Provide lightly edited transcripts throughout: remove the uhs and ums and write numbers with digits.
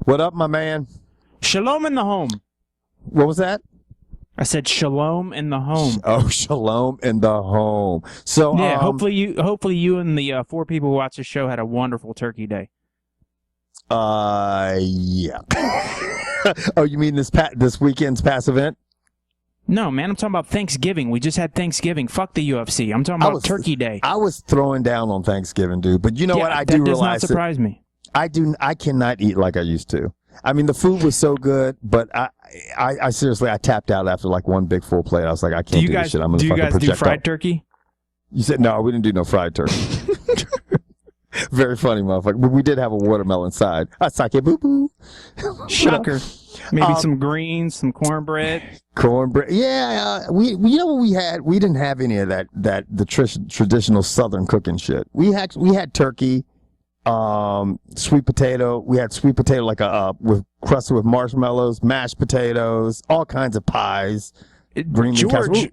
What up, my man? Shalom in the home. What was that? I said shalom in the home. Oh, shalom in the home. So yeah, hopefully you and the 4 people who watch the show had a wonderful turkey day. Yeah. Oh, you mean this weekend's past event? No, man, I'm talking about Thanksgiving. We just had Thanksgiving. Fuck the UFC. I'm talking about Turkey Day. I was throwing down on Thanksgiving, dude. But you know what? I do realize that does not surprise me. I cannot eat like I used to. I mean, the food was so good, but I seriously, I tapped out after like one big full plate. I was like, I can't do this shit. I'm gonna fucking project. Do you guys do fried turkey? You said no. We didn't do no fried turkey. Very funny, motherfucker. But we did have a watermelon side. I sake boo boo. Shocker. Maybe some greens, some cornbread. Cornbread. Yeah. We you know what we had? We didn't have any of the traditional Southern cooking shit. We had turkey, sweet potato. We had sweet potato like with crusted with marshmallows, mashed potatoes, all kinds of pies. Green bean casserole.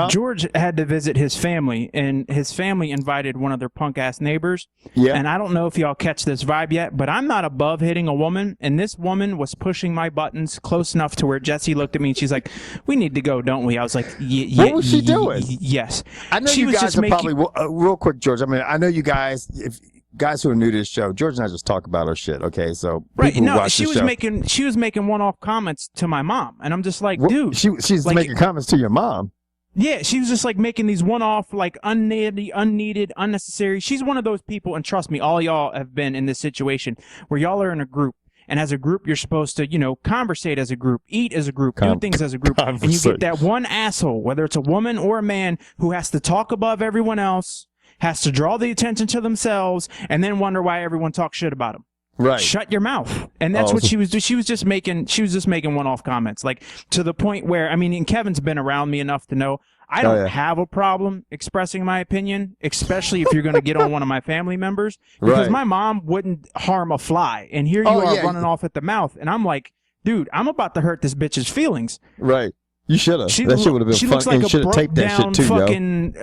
George had to visit his family, and his family invited one of their punk-ass neighbors. Yeah. And I don't know if y'all catch this vibe yet, but I'm not above hitting a woman, and this woman was pushing my buttons close enough to where Jessie looked at me, and she's like, we need to go, don't we? I was like, yeah. What was she doing? Yes. I know you guys are probably, real quick, George, I mean, I know you guys, if guys who are new to this show, George and I just talk about our shit, okay? So right, no, she was making one-off comments to my mom, and I'm just like, dude. She's like, making comments to your mom? Yeah, she was just like making these one-off, like unneeded, unnecessary. She's one of those people, and trust me, all y'all have been in this situation where y'all are in a group, and as a group, you're supposed to, conversate as a group, eat as a group, do things as a group, and you get that one asshole, whether it's a woman or a man, who has to talk above everyone else, has to draw the attention to themselves, and then wonder why everyone talks shit about them. Right. Shut your mouth. And that's what she was doing. She was just making one-off comments, like to the point where, I mean, and Kevin's been around me enough to know I don't have a problem expressing my opinion, especially if you're going to get on one of my family members, because my mom wouldn't harm a fly. And here you are running off at the mouth. And I'm like, dude, I'm about to hurt this bitch's feelings. Right. You should have. That shit would have been fun. She looks like a broke down fucking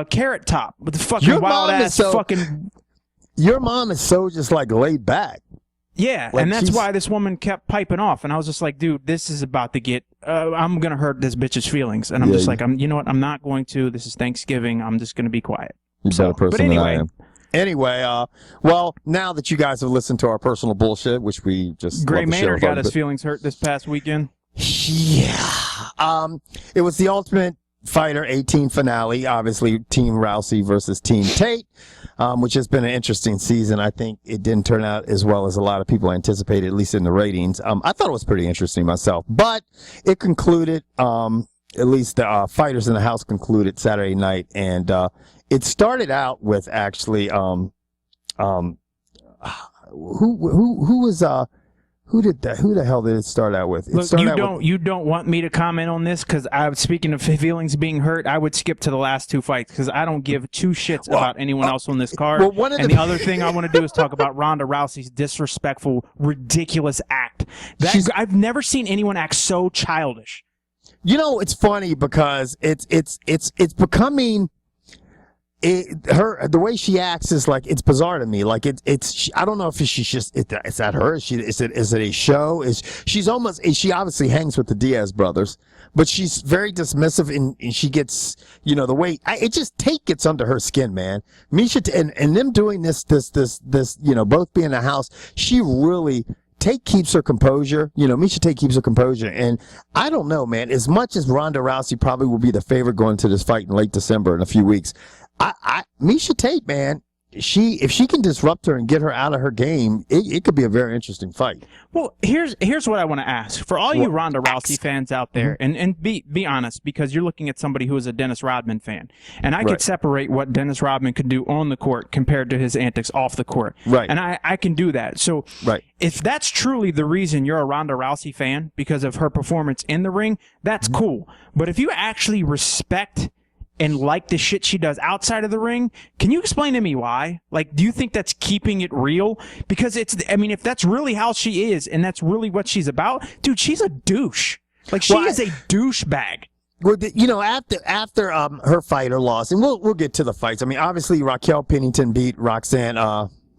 Carrot Top with the fucking wild ass fucking. Your mom is so just like laid back. Yeah, like, and that's why this woman kept piping off, and I was just like, dude, this is about to get, I'm going to hurt this bitch's feelings. And I'm just like, you know what, I'm not going to. This is Thanksgiving. I'm just going to be quiet. You're a better person than I am. Anyway, well, now that you guys have listened to our personal bullshit, which we just Gray Maynard got his feelings hurt this past weekend. Yeah. It was the Ultimate Fighter 18 finale, obviously Team Rousey versus Team Tate, which has been an interesting season. I think it didn't turn out as well as a lot of people anticipated, at least in the ratings. I thought it was pretty interesting myself, but it concluded, at least the Fighters in the House concluded Saturday night, and it started out with actually who the hell did it start out with? You don't want me to comment on this, because speaking of feelings being hurt, I would skip to the last 2 fights, because I don't give 2 shits about anyone else on this card. The other thing I want to do is talk about Ronda Rousey's disrespectful, ridiculous act. I've never seen anyone act so childish. You know, it's funny because it's becoming. The way she acts is like, it's bizarre to me. Like I don't know if she's just, is that her? Is it a show? She obviously hangs with the Diaz brothers, but she's very dismissive, and she gets, the way, Tate gets under her skin, man. Miesha, and them doing this, both being in the house, she really, Tate keeps her composure. Miesha Tate keeps her composure. And I don't know, man, as much as Ronda Rousey probably will be the favorite going to this fight in late December in a few weeks, Miesha Tate, man, if she can disrupt her and get her out of her game, it could be a very interesting fight. Well, here's what I want to ask for all you Ronda Rousey fans out there, and be honest, because you're looking at somebody who is a Dennis Rodman fan, and I could separate what Dennis Rodman could do on the court compared to his antics off the court, right? And I can do that. So, if that's truly the reason you're a Ronda Rousey fan because of her performance in the ring, that's cool. But if you actually respect and like the shit she does outside of the ring, can you explain to me why? Like, do you think that's keeping it real? Because if that's really how she is and that's really what she's about, dude, she's a douche. Like, she is a douchebag. Well, after her fight or loss, and we'll get to the fights. I mean, obviously Raquel Pennington beat Roxanne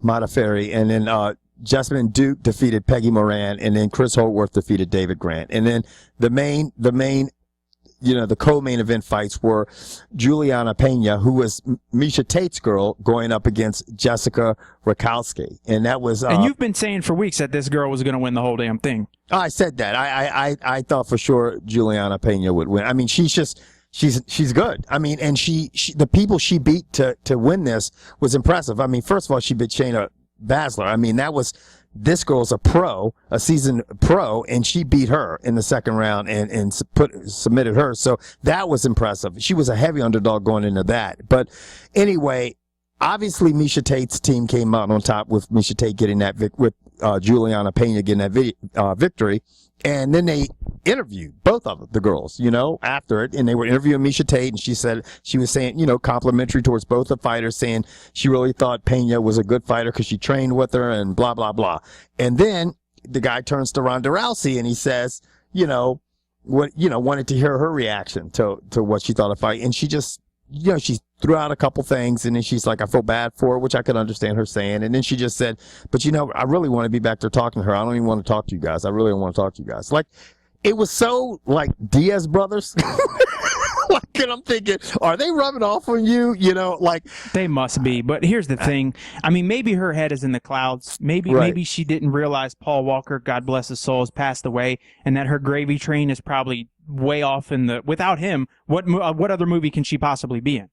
Modafferi, and then Jessamine Duke defeated Peggy Moran, and then Chris Holtworth defeated David Grant. And then the main, the co-main event fights were Juliana Pena, who was Miesha Tate's girl, going up against Jessica Rakowski. And that was, and you've been saying for weeks that this girl was going to win the whole damn thing. I said that. I thought for sure Juliana Pena would win. I mean, she's good. I mean, and she the people she beat to win this was impressive. I mean, first of all, she beat Shayna Baszler. I mean, this girl's a seasoned pro, and she beat her in the second round and submitted her. So that was impressive. She was a heavy underdog going into that. But anyway, obviously Miesha Tate's team came out on top with Miesha Tate getting that with Juliana Pena getting that victory. And then they interviewed both of the girls, after it. And they were interviewing Miesha Tate, and she was saying, complimentary towards both the fighters, saying she really thought Pena was a good fighter because she trained with her and blah, blah, blah. And then the guy turns to Ronda Rousey and he says, wanted to hear her reaction to what she thought of fight. And she just, she threw out a couple things, and then she's like, I feel bad for her, which I could understand her saying. And then she just said, but I really want to be back there talking to her. I don't even want to talk to you guys. I really don't want to talk to you guys. Like, it was so like Diaz brothers. And I'm thinking, are they rubbing off on you? They must be. But here's the thing. I mean, maybe her head is in the clouds. Maybe she didn't realize Paul Walker, God bless his soul, has passed away, and that her gravy train is probably way off without him. What other movie can she possibly be in?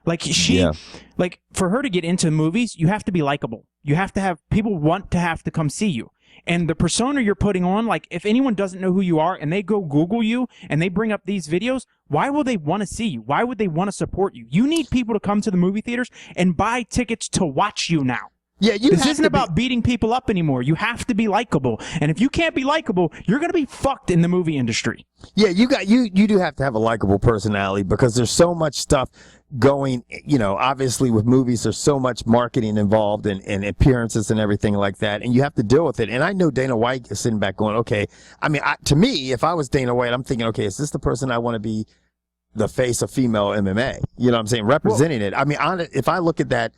Like for her to get into movies, you have to be likable. You have to have people want to have to come see you. And the persona you're putting on, like if anyone doesn't know who you are and they go Google you and they bring up these videos, why will they want to see you? Why would they want to support you? You need people to come to the movie theaters and buy tickets to watch you now. Yeah, this isn't about beating people up anymore. You have to be likable. And if you can't be likable, you're going to be fucked in the movie industry. Yeah, you do have to have a likable personality, because there's so much stuff going, obviously with movies, there's so much marketing involved and appearances and everything like that. And you have to deal with it. And I know Dana White is sitting back going, okay, I mean, to me, if I was Dana White, I'm thinking, okay, is this the person I want to be the face of female MMA? You know what I'm saying? Representing it. I mean, if I look at that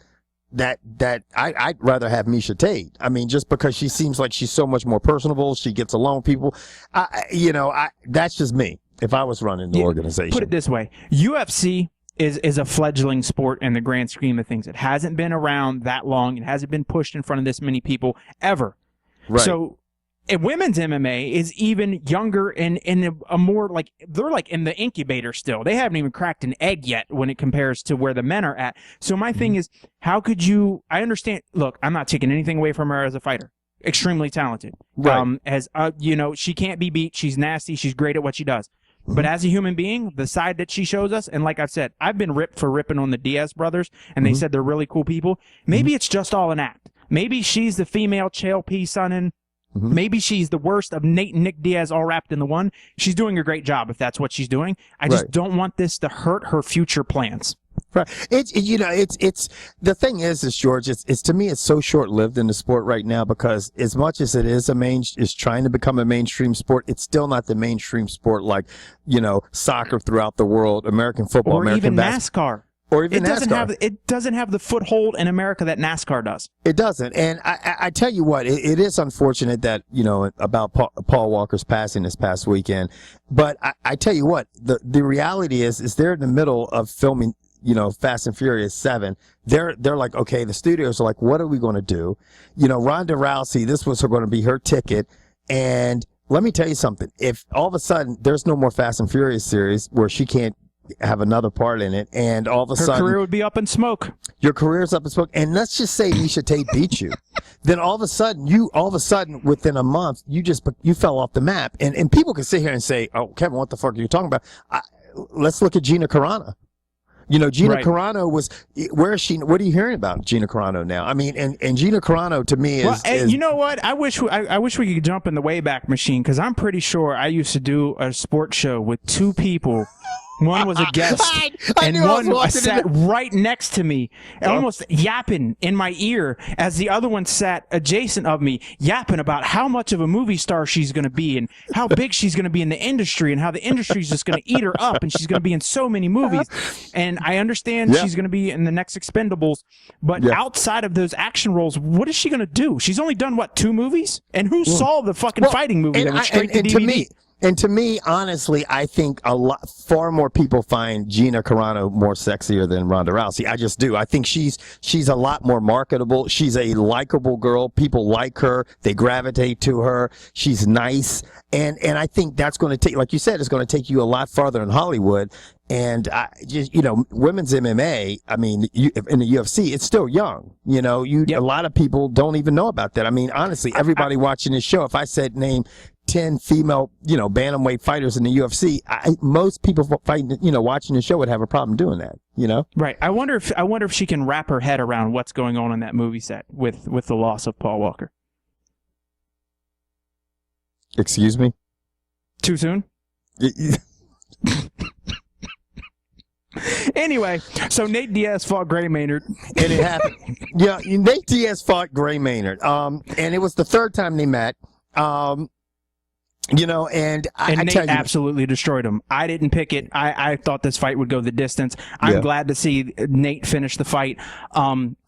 I'd rather have Miesha Tate. I mean, just because she seems like she's so much more personable, she gets along with people. That's just me. If I was running the organization, put it this way: UFC is a fledgling sport in the grand scheme of things. It hasn't been around that long. It hasn't been pushed in front of this many people ever. Right. So, women's MMA is even younger and a more like, they're like in the incubator still. They haven't even cracked an egg yet when it compares to where the men are at. So my thing is, how could you, I understand, look, I'm not taking anything away from her as a fighter. Extremely talented. Right. She can't be beat. She's nasty. She's great at what she does. But as a human being, the side that she shows us, and like I've said, I've been ripped for ripping on the Diaz brothers, and they said they're really cool people. Maybe it's just all an act. Maybe she's the female Chael P. Sonnen. Maybe she's the worst of Nate and Nick Diaz all wrapped in the one. She's doing a great job if that's what she's doing. I just don't want this to hurt her future plans. Right. It's the thing is George, it's to me, it's so short lived in the sport right now, because as much as it is is trying to become a mainstream sport, it's still not the mainstream sport like, soccer throughout the world, American football, or American even NASCAR. Or even NASCAR. It doesn't have the foothold in America that NASCAR does. It doesn't. And I tell you what, it is unfortunate that, about Paul Walker's passing this past weekend. But I tell you what, the reality is they're in the middle of filming, Fast and Furious 7. They're like, okay, the studios are like, what are we going to do? Ronda Rousey, this was going to be her ticket. And let me tell you something. If all of a sudden there's no more Fast and Furious series where she can't have another part in it, and all of a sudden her career would be up in smoke. Your career's up in smoke, and let's just say Miesha Tate beat you. Then all of a sudden, within a month, you fell off the map, and people can sit here and say, "Oh, Kevin, what the fuck are you talking about?" Let's look at Gina Carano. Gina Carano was, where is she? What are you hearing about Gina Carano now? I mean, and Gina Carano to me is, you know what? I wish we could jump in the Wayback Machine, because I'm pretty sure I used to do a sports show with two people One was a guest, and one sat right next to me, almost yapping in my ear, as the other one sat adjacent of me, yapping about how much of a movie star she's going to be, and how big she's going to be in the industry, and how the industry's just going to eat her up, and she's going to be in so many movies. And I understand she's going to be in the next Expendables, but outside of those action roles, what is she going to do? She's only done, what, 2 movies? And who saw the fucking fighting movie that went straight to DVD? To me, honestly, I think far more people find Gina Carano more sexier than Ronda Rousey. I just do. I think she's a lot more marketable. She's a likable girl. People like her. They gravitate to her. She's nice. And I think that's going to take, like you said, it's going to take you a lot farther in Hollywood. And women's MMA, I mean, in the UFC, it's still young. A lot of people don't even know about that. I mean, honestly, everybody watching this show, if I said name 10 female, bantamweight fighters in the UFC, most people fighting, watching the show would have a problem doing that, Right. I wonder if she can wrap her head around what's going on in that movie set with the loss of Paul Walker. Excuse me? Too soon? Anyway, so Nate Diaz fought Gray Maynard. And it happened. Nate Diaz fought Gray Maynard. And it was the 3rd time they met. And Nate absolutely destroyed him. I didn't pick it. I thought this fight would go the distance. I'm glad to see Nate finish the fight.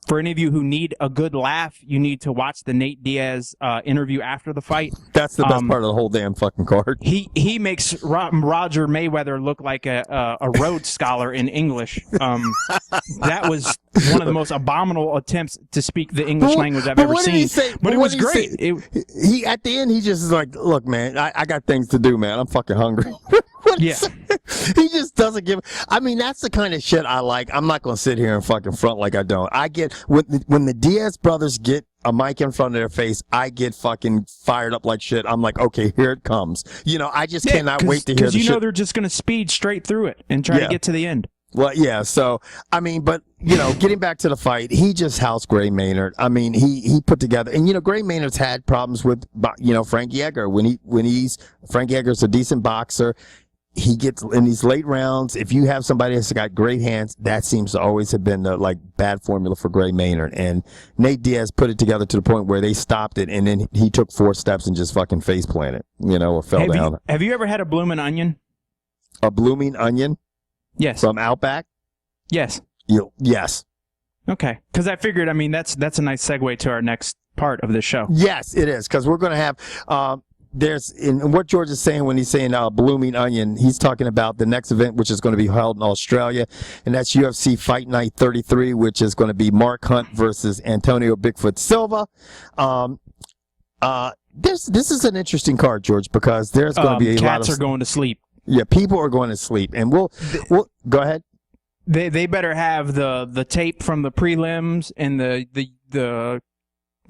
For any of you who need a good laugh, you need to watch the Nate Diaz interview after the fight. That's the best part of the whole damn fucking card. He makes Roger Mayweather look like a Rhodes Scholar in English. That was one of the most abominable attempts to speak the English language I've ever seen. But it was great. He at the end, he just is like, look, man, I got things to do, man. I'm fucking hungry. Yeah. He just doesn't give. I mean, that's the kind of shit I like. I'm not going to sit here and fucking front like I don't. I get when the Diaz brothers get a mic in front of their face, I get fucking fired up like shit. I'm like, okay, here it comes. I just cannot wait to hear the shit. Because they're just going to speed straight through it and try to get to the end. Well, yeah. So, I mean, but, getting back to the fight, he just housed Gray Maynard. I mean, he put together, and, Gray Maynard's had problems with, Frank Yeager. Frank Yeager's a decent boxer. He gets in these late rounds. If you have somebody that's got great hands, that seems to always have been the bad formula for Gray Maynard. And Nate Diaz put it together to the point where they stopped it, and then he took 4 steps and just fucking face planted, or fell down. Have you ever had a blooming onion? A blooming onion? Yes. From Outback? Yes. Yes. Okay. Because I figured, I mean, that's a nice segue to our next part of this show. Yes, it is. Because we're going to have. There's in what George is saying when he's saying blooming onion, he's talking about the next event, which is going to be held in Australia, and that's UFC Fight Night 33, which is going to be Mark Hunt versus Antonio Bigfoot Silva. This is an interesting card, George, because there's going to be a lot of cats are going to sleep. Yeah, people are going to sleep, and we'll go ahead. They better have the tape from the prelims and the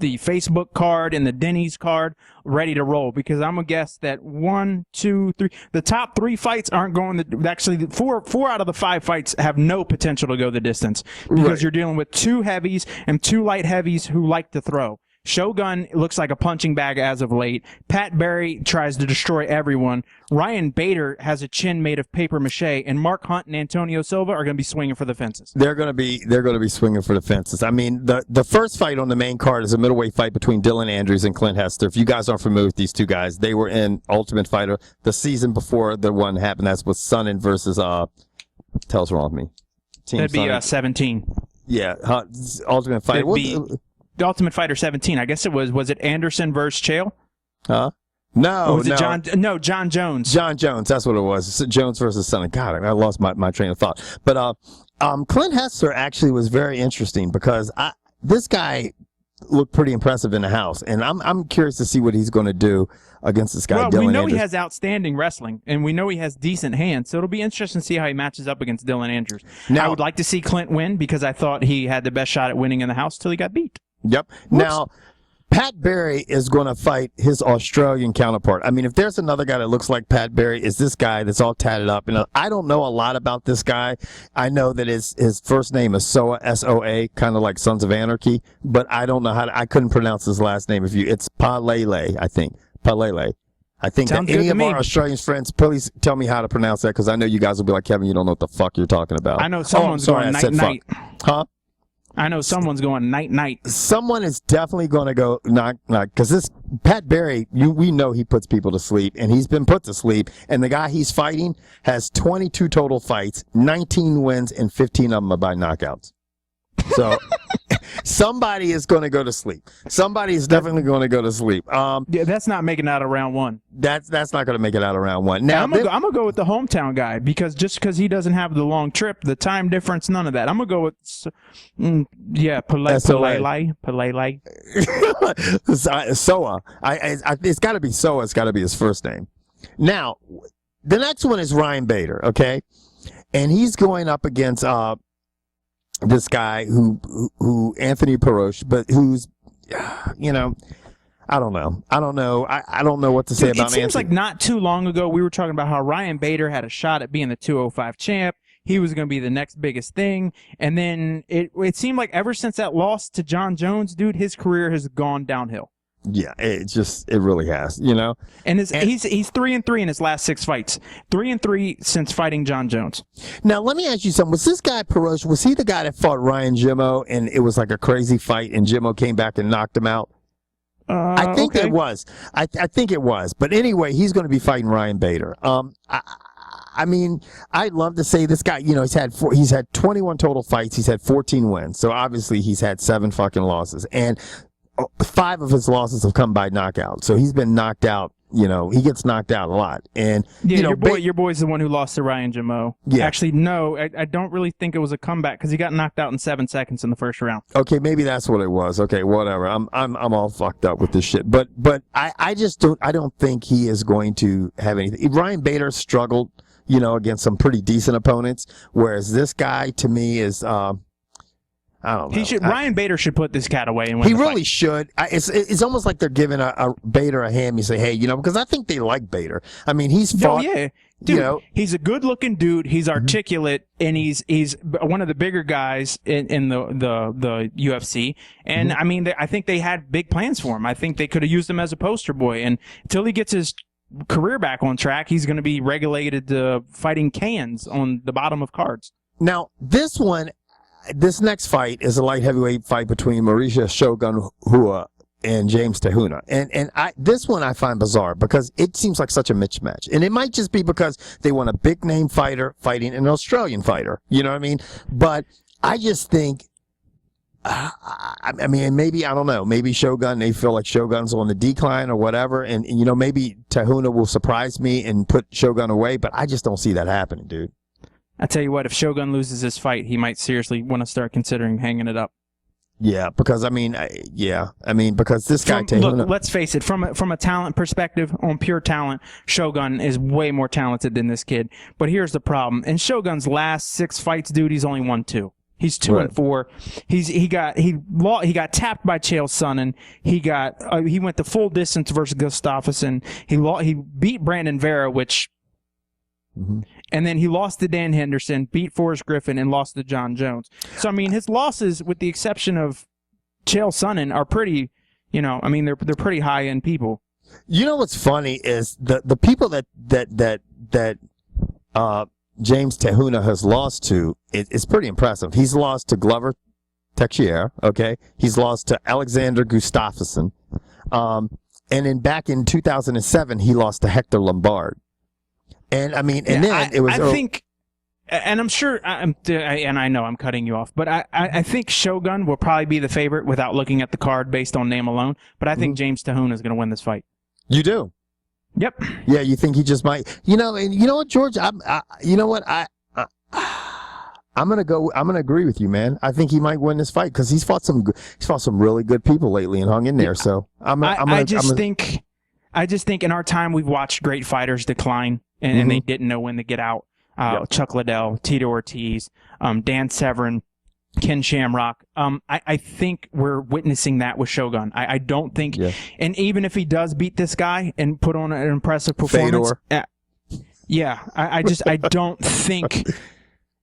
Facebook card and the Denny's card ready to roll, because I'm gonna guess that 1, 2, 3, the top 3 fights aren't going to, actually 4 out of the 5 fights have no potential to go the distance, because you're dealing with 2 heavies and 2 light heavies who like to throw. Shogun looks like a punching bag as of late. Pat Barry tries to destroy everyone. Ryan Bader has a chin made of paper mache, and Mark Hunt and Antonio Silva are going to be swinging for the fences. They're going to be swinging for the fences. I mean, the first fight on the main card is a middleweight fight between Dylan Andrews and Clint Hester. If you guys aren't familiar with these 2 guys, they were in Ultimate Fighter the season before the one happened. That's with Sonnen versus tell us wrong with me. Team That'd be 17. Yeah, Ultimate Fighter. The Ultimate Fighter 17. I guess it was it Anderson versus Chael? Huh? No, or was it John Jones. John Jones, that's what it was. Jones versus Sonny. God, I lost my train of thought. But Clint Hester actually was very interesting, because this guy looked pretty impressive in the house, and I'm curious to see what he's going to do against this guy. Well, Dylan we know Andrews. He has outstanding wrestling, and we know he has decent hands, so it'll be interesting to see how he matches up against Dylan Andrews. Now, I would like to see Clint win, because I thought he had the best shot at winning in the house till he got beat. Yep. Whoops. Now, Pat Barry is going to fight his Australian counterpart. I mean, if there's another guy that looks like Pat Barry, is this guy that's all tatted up. And I don't know a lot about this guy. I know that his first name is Soa, S-O-A, kind of like Sons of Anarchy, but I don't know I couldn't pronounce his last name. It's Palele, I think. Palele. I think Sounds that any good of to our me. Australian friends, please tell me how to pronounce that, because I know you guys will be like, Kevin, you don't know what the fuck you're talking about. I know someone's going night. Huh? I know someone's going night. Someone is definitely going to go knock, because this Pat Barry, we know he puts people to sleep, and he's been put to sleep. And the guy he's fighting has 22 total fights, 19 wins, and 15 of them are by knockouts. So somebody is going to go to sleep. Somebody is definitely going to go to sleep. Yeah, that's not making it out of round one. That's not going to make it out of round one. Now I'm gonna go with the hometown guy, because just because he doesn't have the long trip, the time difference, none of that. I'm gonna go with Palele. Soa. It's got to be Soa. It's got to be his first name. Now, the next one is Ryan Bader. Okay, and he's going up against this guy who Anthony Perosh, but who's, you know, I don't know. I don't know what to say about Anthony. It seems like not too long ago we were talking about how Ryan Bader had a shot at being the 205 champ. He was going to be the next biggest thing. And then it seemed like ever since that loss to John Jones, dude, his career has gone downhill. Yeah, it really has, you know. And he's 3-3 in his last 6 fights. 3-3 since fighting John Jones. Now, let me ask you something. Was this guy Perosh, was he the guy that fought Ryan Jimmo and it was like a crazy fight and Jimmo came back and knocked him out? I think it was. I think it was. But anyway, he's going to be fighting Ryan Bader. I mean, I'd love to say this guy, you know, he's had 21 total fights. He's had 14 wins. So obviously he's had 7 fucking losses. And 5 of his losses have come by knockout. So he's been knocked out. You know, he gets knocked out a lot. And yeah, you know, your boy's the one who lost to Ryan Jimmo. Yeah. Actually, no, I don't really think it was a comeback, because he got knocked out in 7 seconds in the first round. Okay, maybe that's what it was. Okay, whatever. I'm all fucked up with this shit. But I just don't think he is going to have anything. Ryan Bader struggled, you know, against some pretty decent opponents, whereas this guy to me is I don't know. Ryan Bader should put this cat away and win. He really should. It's almost like they're giving a Bader a hand. You say, hey, you know, because I think they like Bader. I mean, he's fought. Oh yeah, dude. You know, he's a good-looking dude. He's articulate, and he's one of the bigger guys in the UFC. And I mean, I think they had big plans for him. I think they could have used him as a poster boy. And until he gets his career back on track, he's going to be regulated to fighting cans on the bottom of cards. Now, this next fight is a light heavyweight fight between Miesha Shogun Hua and James Tahuna. And this one I find bizarre because it seems like such a mismatch. And it might just be because they want a big name fighter fighting an Australian fighter. You know what I mean? But I just think, I mean, maybe, I don't know, maybe Shogun, they feel like Shogun's on the decline or whatever. And you know, maybe Tahuna will surprise me and put Shogun away, but I just don't see that happening, dude. I tell you what, if Shogun loses this fight, he might seriously want to start considering hanging it up. Yeah, because because this guy Tahuna. Look, let's face it. From a talent perspective, on pure talent, Shogun is way more talented than this kid. But here's the problem: in Shogun's last 6 fights, dude, he's only won 2. He's 2-4. He got tapped by Chael Sonnen. He went the full distance versus Gustafsson. He beat Brandon Vera, which. Mm-hmm. And then he lost to Dan Henderson, beat Forrest Griffin, and lost to John Jones. So I mean, his losses, with the exception of Chael Sonnen, are pretty. You know, I mean, they're pretty high end people. You know what's funny is the people that James Tahuna has lost to is pretty impressive. He's lost to Glover Teixeira. Okay, he's lost to Alexander Gustafsson, and then back in 2007 he lost to Hector Lombard. And I mean, and then it was. I think, and I'm sure, and I know I'm cutting you off, but I think Shogun will probably be the favorite without looking at the card based on name alone. But I think James Tahuna is going to win this fight. You do? Yep. Yeah, you think he just might? You know, and you know what, George? You know what? I'm gonna agree with you, man. I think he might win this fight because he's fought some really good people lately and hung in there. So I just think in our time we've watched great fighters decline. And they didn't know when to get out. Chuck Liddell, Tito Ortiz, Dan Severn, Ken Shamrock. I think we're witnessing that with Shogun. I don't think, and even if he does beat this guy and put on an impressive performance, I don't think.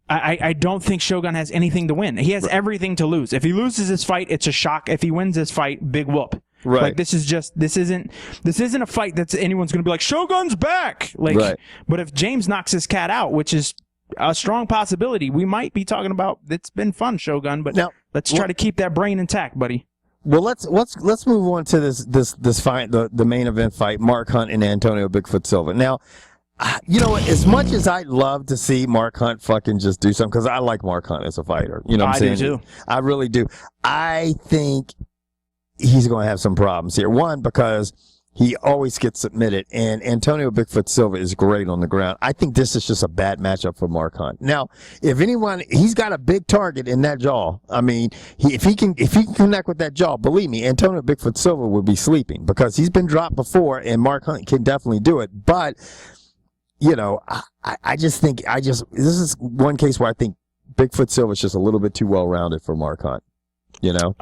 I don't think Shogun has anything to win. He has everything to lose. If he loses this fight, it's a shock. If he wins this fight, big whoop. Right. Like this isn't a fight that's anyone's going to be like Shogun's back. Like, right. But if James knocks this cat out, which is a strong possibility, we might be talking about. It's been fun, Shogun, but now, let's try to keep that brain intact, buddy. Well, let's move on to this fight, the main event fight, Mark Hunt and Antonio Bigfoot Silva. Now, you know, as much as I'd love to see Mark Hunt fucking just do something, because I like Mark Hunt as a fighter. You know what I'm saying? I do too. I really do. I think he's going to have some problems here. One, because he always gets submitted, and Antonio Bigfoot Silva is great on the ground. I think this is just a bad matchup for Mark Hunt. Now, if anyone, he's got a big target in that jaw. I mean, if he can connect with that jaw, believe me, Antonio Bigfoot Silva would be sleeping, because he's been dropped before, and Mark Hunt can definitely do it. But, you know, I just think this is one case where I think Bigfoot Silva is just a little bit too well rounded for Mark Hunt. You know?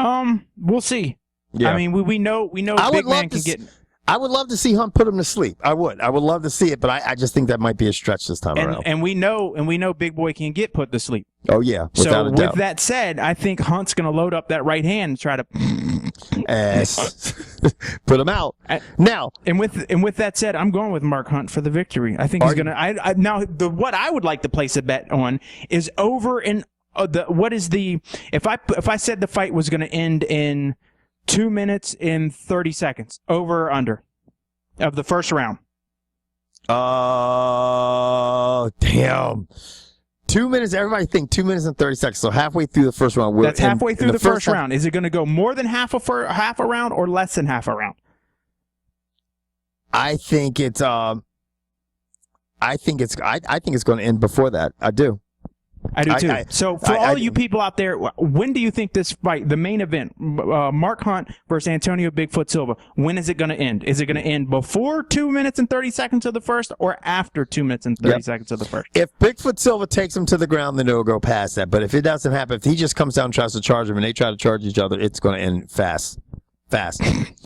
We'll see. Yeah. I mean, we know big man can get. I would love to see Hunt put him to sleep. I would love to see it, but I just think that might be a stretch this time around. And we know Big Boy can get put to sleep. Oh yeah, without a doubt. With that said, I think Hunt's going to load up that right hand and try to put him out. Now, and with that said, I'm going with Mark Hunt for the victory. I think he's going to. Now, what I would like to place a bet on is over in if I said the fight was going to end in 2 minutes and 30 seconds, over or under, of the first round. Oh, damn. 2 minutes, everybody think 2 minutes and 30 seconds. So halfway through the first round. That's halfway through the first round. Is it going to go more than half a round or less than half a round? I think it's going to end before that. I do. I do too. So for all you people out there, when do you think this fight, the main event, Mark Hunt versus Antonio Bigfoot Silva, when is it going to end? Is it going to end before 2 minutes and 30 seconds of the first, or after 2 minutes and 30 seconds of the first? If Bigfoot Silva takes him to the ground, then it'll go past that. But if it doesn't happen, if he just comes down and tries to charge him and they try to charge each other, it's going to end fast.